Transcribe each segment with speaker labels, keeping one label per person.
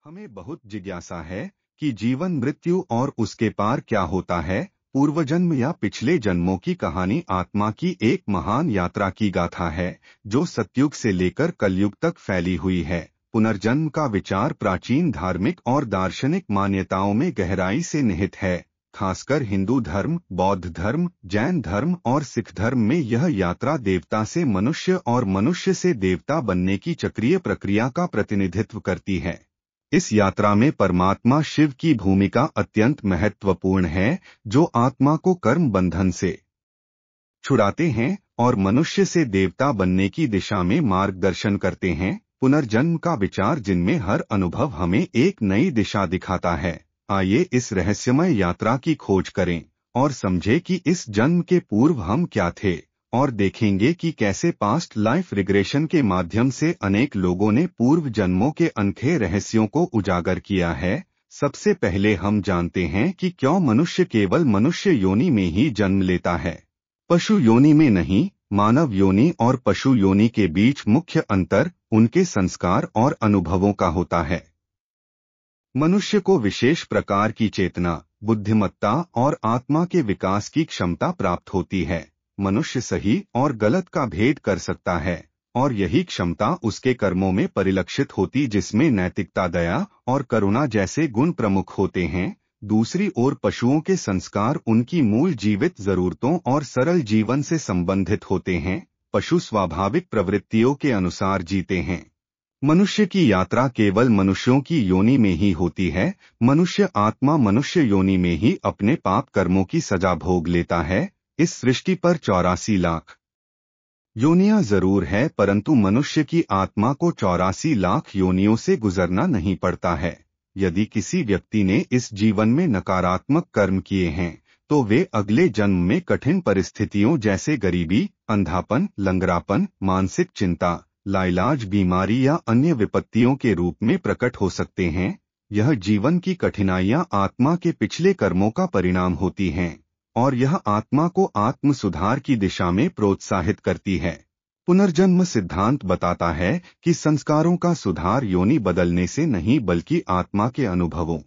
Speaker 1: हमें बहुत जिज्ञासा है कि जीवन मृत्यु और उसके पार क्या होता है। पूर्वजन्म या पिछले जन्मों की कहानी आत्मा की एक महान यात्रा की गाथा है जो सतयुग से लेकर कलयुग तक फैली हुई है। पुनर्जन्म का विचार प्राचीन धार्मिक और दार्शनिक मान्यताओं में गहराई से निहित है। खासकर हिंदू धर्म, बौद्ध धर्म, जैन धर्म और सिख धर्म में यह यात्रा देवता से मनुष्य और मनुष्य से देवता बनने की चक्रीय प्रक्रिया का प्रतिनिधित्व करती है। इस यात्रा में परमात्मा शिव की भूमिका अत्यंत महत्वपूर्ण है, जो आत्मा को कर्म बंधन से छुड़ाते हैं और मनुष्य से देवता बनने की दिशा में मार्गदर्शन करते हैं। पुनर्जन्म का विचार जिनमें हर अनुभव हमें एक नई दिशा दिखाता है। आइए इस रहस्यमय यात्रा की खोज करें और समझें कि इस जन्म के पूर्व हम क्या थे, और देखेंगे कि कैसे पास्ट लाइफ रिग्रेशन के माध्यम से अनेक लोगों ने पूर्व जन्मों के अनखे रहस्यों को उजागर किया है। सबसे पहले हम जानते हैं कि क्यों मनुष्य केवल मनुष्य योनि में ही जन्म लेता है, पशु योनि में नहीं। मानव योनि और पशु योनि के बीच मुख्य अंतर उनके संस्कार और अनुभवों का होता है। मनुष्य को विशेष प्रकार की चेतना, बुद्धिमत्ता और आत्मा के विकास की क्षमता प्राप्त होती है। मनुष्य सही और गलत का भेद कर सकता है और यही क्षमता उसके कर्मों में परिलक्षित होती, जिसमें नैतिकता, दया और करुणा जैसे गुण प्रमुख होते हैं। दूसरी ओर पशुओं के संस्कार उनकी मूल जीवित जरूरतों और सरल जीवन से संबंधित होते हैं। पशु स्वाभाविक प्रवृत्तियों के अनुसार जीते हैं। मनुष्य की यात्रा केवल मनुष्यों की योनि में ही होती है। मनुष्य आत्मा मनुष्य योनि में ही अपने पाप कर्मों की सजा भोग लेता है। इस सृष्टि पर 84 लाख योनियां जरूर है, परंतु मनुष्य की आत्मा को 84 लाख योनियों से गुजरना नहीं पड़ता है। यदि किसी व्यक्ति ने इस जीवन में नकारात्मक कर्म किए हैं तो वे अगले जन्म में कठिन परिस्थितियों जैसे गरीबी, अंधापन, लंगड़ापन, मानसिक चिंता, लाइलाज बीमारी या अन्य विपत्तियों के रूप में प्रकट हो सकते हैं। यह जीवन की कठिनाइयां आत्मा के पिछले कर्मों का परिणाम होती हैं और यह आत्मा को आत्म सुधार की दिशा में प्रोत्साहित करती है। पुनर्जन्म सिद्धांत बताता है कि संस्कारों का सुधार योनि बदलने से नहीं, बल्कि आत्मा के अनुभवों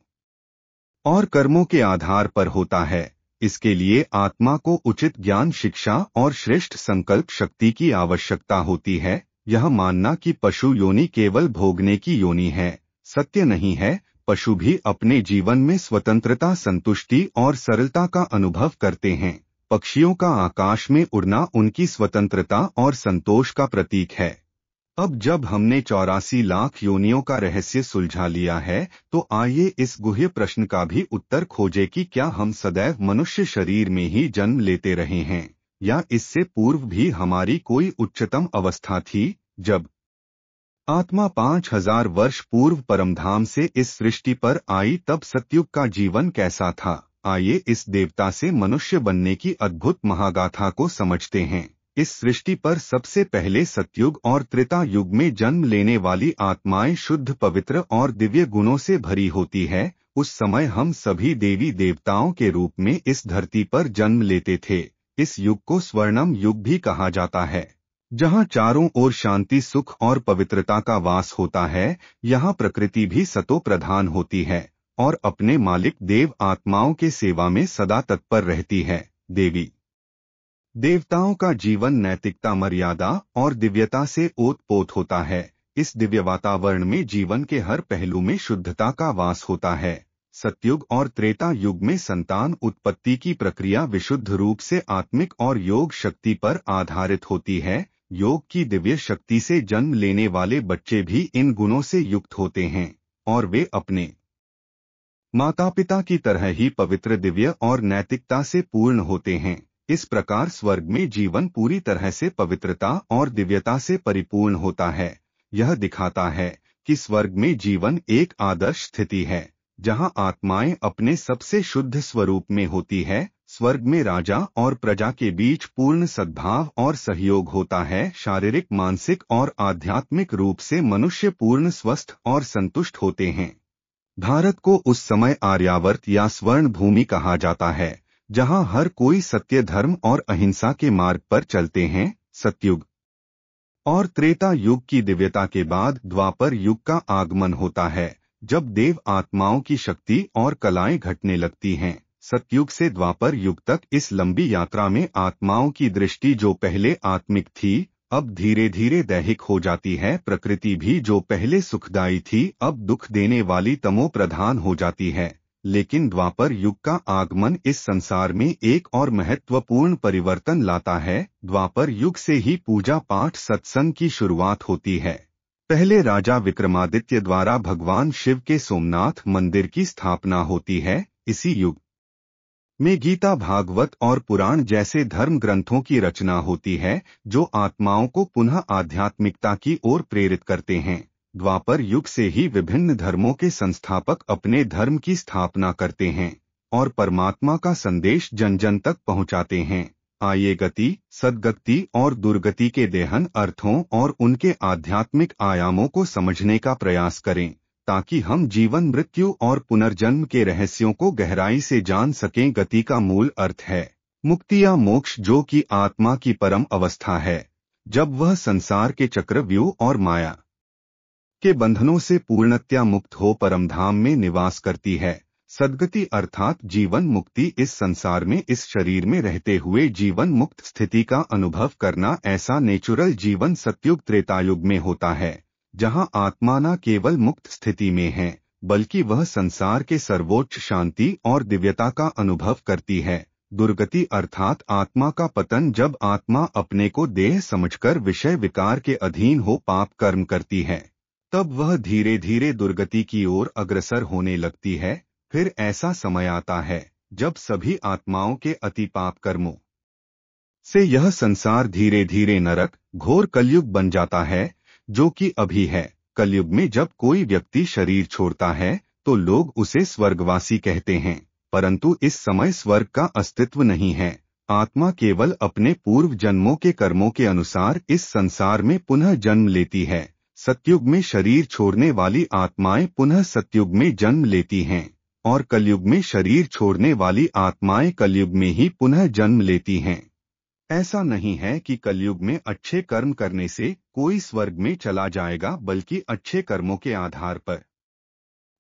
Speaker 1: और कर्मों के आधार पर होता है। इसके लिए आत्मा को उचित ज्ञान, शिक्षा और श्रेष्ठ संकल्प शक्ति की आवश्यकता होती है। यह मानना कि पशु योनि केवल भोगने की योनि है, सत्य नहीं है। पशु भी अपने जीवन में स्वतंत्रता, संतुष्टि और सरलता का अनुभव करते हैं। पक्षियों का आकाश में उड़ना उनकी स्वतंत्रता और संतोष का प्रतीक है। अब जब हमने 84 लाख योनियों का रहस्य सुलझा लिया है, तो आइए इस गुह्य प्रश्न का भी उत्तर खोजें कि क्या हम सदैव मनुष्य शरीर में ही जन्म लेते रहे हैं, या इससे पूर्व भी हमारी कोई उच्चतम अवस्था थी, जब आत्मा 5000 वर्ष पूर्व परमधाम से इस सृष्टि पर आई। तब सतयुग का जीवन कैसा था? आइए इस देवता से मनुष्य बनने की अद्भुत महागाथा को समझते हैं। इस सृष्टि पर सबसे पहले सतयुग और त्रेता युग में जन्म लेने वाली आत्माएं शुद्ध, पवित्र और दिव्य गुणों से भरी होती है। उस समय हम सभी देवी देवताओं के रूप में इस धरती पर जन्म लेते थे। इस युग को स्वर्णम युग भी कहा जाता है, जहाँ चारों ओर शांति, सुख और पवित्रता का वास होता है। यहाँ प्रकृति भी सतो प्रधान होती है और अपने मालिक देव आत्माओं के सेवा में सदा तत्पर रहती है। देवी देवताओं का जीवन नैतिकता, मर्यादा और दिव्यता से ओत-पोत होता है। इस दिव्य वातावरण में जीवन के हर पहलू में शुद्धता का वास होता है। सतयुग और त्रेता युग में संतान उत्पत्ति की प्रक्रिया विशुद्ध रूप से आत्मिक और योग शक्ति पर आधारित होती है। योग की दिव्य शक्ति से जन्म लेने वाले बच्चे भी इन गुणों से युक्त होते हैं और वे अपने माता पिता की तरह ही पवित्र, दिव्य और नैतिकता से पूर्ण होते हैं। इस प्रकार स्वर्ग में जीवन पूरी तरह से पवित्रता और दिव्यता से परिपूर्ण होता है। यह दिखाता है कि स्वर्ग में जीवन एक आदर्श स्थिति है, जहां आत्माएं अपने सबसे शुद्ध स्वरूप में होती है। स्वर्ग में राजा और प्रजा के बीच पूर्ण सद्भाव और सहयोग होता है। शारीरिक, मानसिक और आध्यात्मिक रूप से मनुष्य पूर्ण, स्वस्थ और संतुष्ट होते हैं। भारत को उस समय आर्यावर्त या स्वर्ण भूमि कहा जाता है, जहां हर कोई सत्य, धर्म और अहिंसा के मार्ग पर चलते हैं। सतयुग और त्रेता युग की दिव्यता के बाद द्वापर युग का आगमन होता है, जब देव आत्माओं की शक्ति और कलाएं घटने लगती हैं, सतयुग से द्वापर युग तक इस लंबी यात्रा में आत्माओं की दृष्टि जो पहले आत्मिक थी अब धीरे धीरे दैहिक हो जाती है। प्रकृति भी जो पहले सुखदायी थी अब दुख देने वाली तमो प्रधान हो जाती है। लेकिन द्वापर युग का आगमन इस संसार में एक और महत्वपूर्ण परिवर्तन लाता है। द्वापर युग से ही पूजा पाठ सत्संग की शुरुआत होती है। पहले राजा विक्रमादित्य द्वारा भगवान शिव के सोमनाथ मंदिर की स्थापना होती है। इसी युग में गीता, भागवत और पुराण जैसे धर्म ग्रंथों की रचना होती है जो आत्माओं को पुनः आध्यात्मिकता की ओर प्रेरित करते हैं। द्वापर युग से ही विभिन्न धर्मों के संस्थापक अपने धर्म की स्थापना करते हैं और परमात्मा का संदेश जन जन तक पहुंचाते हैं। आइए गति, सद्गति और दुर्गति के देहन अर्थों और उनके आध्यात्मिक आयामों को समझने का प्रयास करें ताकि हम जीवन, मृत्यु और पुनर्जन्म के रहस्यों को गहराई से जान सकें। गति का मूल अर्थ है मुक्ति या मोक्ष, जो कि आत्मा की परम अवस्था है जब वह संसार के चक्रव्यूह और माया के बंधनों से पूर्णतया मुक्त हो परमधाम में निवास करती है। सद्गति अर्थात जीवन मुक्ति, इस संसार में इस शरीर में रहते हुए जीवन मुक्त स्थिति का अनुभव करना। ऐसा नेचुरल जीवन सतयुग त्रेतायुग में होता है जहां आत्मा न केवल मुक्त स्थिति में है बल्कि वह संसार के सर्वोच्च शांति और दिव्यता का अनुभव करती है। दुर्गति अर्थात आत्मा का पतन, जब आत्मा अपने को देह समझकर विषय विकार के अधीन हो पाप कर्म करती है तब वह धीरे धीरे दुर्गति की ओर अग्रसर होने लगती है। फिर ऐसा समय आता है जब सभी आत्माओं के अति पाप कर्मों से यह संसार धीरे धीरे नरक, घोर कलयुग बन जाता है, जो कि अभी है। कलयुग में जब कोई व्यक्ति शरीर छोड़ता है तो लोग उसे स्वर्गवासी कहते हैं, परंतु इस समय स्वर्ग का अस्तित्व नहीं है। आत्मा केवल अपने पूर्व जन्मों के कर्मों के अनुसार इस संसार में पुनः जन्म लेती है। सतयुग में शरीर छोड़ने वाली आत्माएं पुनः सतयुग में जन्म लेती हैं और कलयुग में शरीर छोड़ने वाली आत्माएं कलयुग में ही पुनः जन्म लेती हैं। ऐसा नहीं है कि कलयुग में अच्छे कर्म करने से कोई स्वर्ग में चला जाएगा, बल्कि अच्छे कर्मों के आधार पर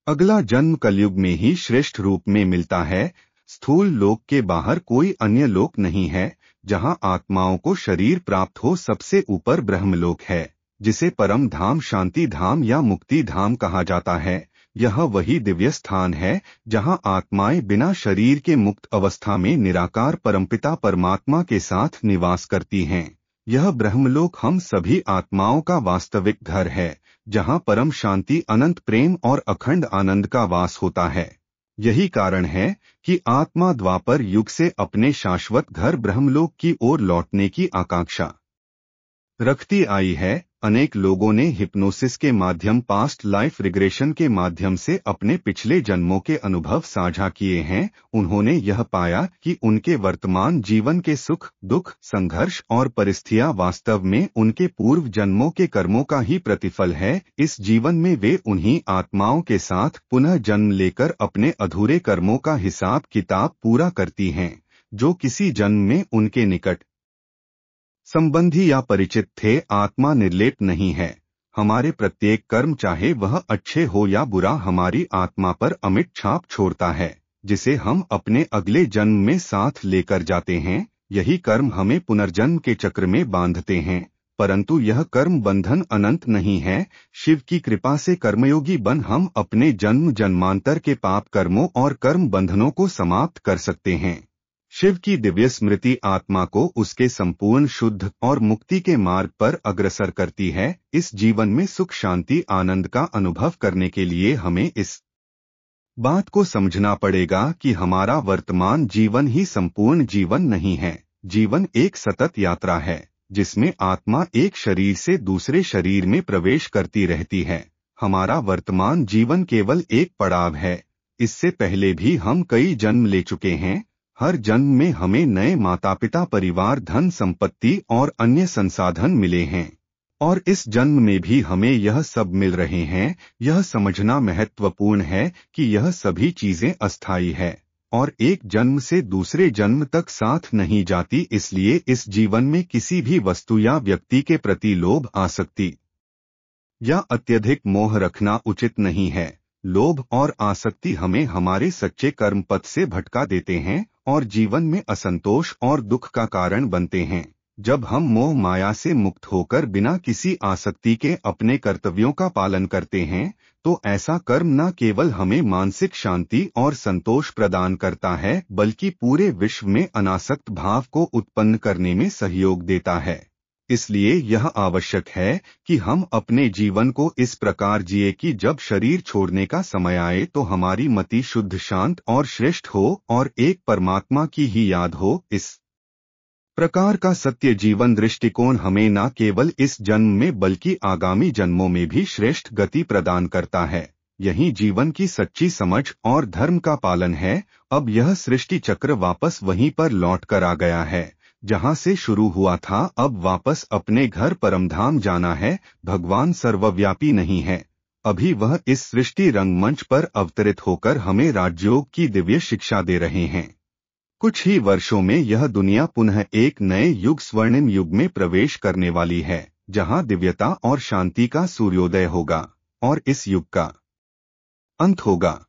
Speaker 1: अगला जन्म कलयुग में ही श्रेष्ठ रूप में मिलता है। स्थूल लोक के बाहर कोई अन्य लोक नहीं है जहां आत्माओं को शरीर प्राप्त हो। सबसे ऊपर ब्रह्मलोक है जिसे परम धाम, शांति धाम या मुक्ति धाम कहा जाता है। यह वही दिव्य स्थान है जहां आत्माएं बिना शरीर के मुक्त अवस्था में निराकार परमपिता परमात्मा के साथ निवास करती हैं। यह ब्रह्मलोक हम सभी आत्माओं का वास्तविक घर है जहां परम शांति, अनंत प्रेम और अखंड आनंद का वास होता है। यही कारण है कि आत्मा द्वापर युग से अपने शाश्वत घर ब्रह्मलोक की ओर लौटने की आकांक्षा रखती आई है। अनेक लोगों ने हिप्नोसिस के माध्यम, पास्ट लाइफ रिग्रेशन के माध्यम से अपने पिछले जन्मों के अनुभव साझा किए हैं। उन्होंने यह पाया कि उनके वर्तमान जीवन के सुख, दुख, संघर्ष और परिस्थितियां वास्तव में उनके पूर्व जन्मों के कर्मों का ही प्रतिफल है। इस जीवन में वे उन्हीं आत्माओं के साथ पुनः जन्म लेकर अपने अधूरे कर्मों का हिसाब किताब पूरा करती हैं जो किसी जन्म में उनके निकट संबंधी या परिचित थे। आत्मा निर्लेप नहीं है। हमारे प्रत्येक कर्म, चाहे वह अच्छे हो या बुरा, हमारी आत्मा पर अमिट छाप छोड़ता है जिसे हम अपने अगले जन्म में साथ लेकर जाते हैं। यही कर्म हमें पुनर्जन्म के चक्र में बांधते हैं, परंतु यह कर्म बंधन अनंत नहीं है। शिव की कृपा से कर्मयोगी बन हम अपने जन्म जन्मांतर के पाप कर्मों और कर्म बंधनों को समाप्त कर सकते हैं। शिव की दिव्य स्मृति आत्मा को उसके संपूर्ण शुद्ध और मुक्ति के मार्ग पर अग्रसर करती है। इस जीवन में सुख, शांति, आनंद का अनुभव करने के लिए हमें इस बात को समझना पड़ेगा कि हमारा वर्तमान जीवन ही संपूर्ण जीवन नहीं है। जीवन एक सतत यात्रा है जिसमें आत्मा एक शरीर से दूसरे शरीर में प्रवेश करती रहती है। हमारा वर्तमान जीवन केवल एक पड़ाव है। इससे पहले भी हम कई जन्म ले चुके हैं। हर जन्म में हमें नए माता पिता, परिवार, धन संपत्ति और अन्य संसाधन मिले हैं और इस जन्म में भी हमें यह सब मिल रहे हैं। यह समझना महत्वपूर्ण है कि यह सभी चीजें अस्थायी है और एक जन्म से दूसरे जन्म तक साथ नहीं जाती। इसलिए इस जीवन में किसी भी वस्तु या व्यक्ति के प्रति लोभ, आसक्ति या अत्यधिक मोह रखना उचित नहीं है। लोभ और आसक्ति हमें हमारे सच्चे कर्म पथ से भटका देते हैं और जीवन में असंतोष और दुख का कारण बनते हैं। जब हम मोह माया से मुक्त होकर बिना किसी आसक्ति के अपने कर्तव्यों का पालन करते हैं, तो ऐसा कर्म न केवल हमें मानसिक शांति और संतोष प्रदान करता है, बल्कि पूरे विश्व में अनासक्त भाव को उत्पन्न करने में सहयोग देता है। इसलिए यह आवश्यक है कि हम अपने जीवन को इस प्रकार जिए कि जब शरीर छोड़ने का समय आए तो हमारी मति शुद्ध, शांत और श्रेष्ठ हो और एक परमात्मा की ही याद हो। इस प्रकार का सत्य जीवन दृष्टिकोण हमें न केवल इस जन्म में बल्कि आगामी जन्मों में भी श्रेष्ठ गति प्रदान करता है। यही जीवन की सच्ची समझ और धर्म का पालन है। अब यह सृष्टि चक्र वापस वहीं पर लौट कर आ गया है जहां से शुरू हुआ था। अब वापस अपने घर परमधाम जाना है। भगवान सर्वव्यापी नहीं है, अभी वह इस सृष्टि रंगमंच पर अवतरित होकर हमें राजयोग की दिव्य शिक्षा दे रहे हैं। कुछ ही वर्षों में यह दुनिया पुनः एक नए युग, स्वर्णिम युग में प्रवेश करने वाली है, जहां दिव्यता और शांति का सूर्योदय होगा और इस युग का अंत होगा।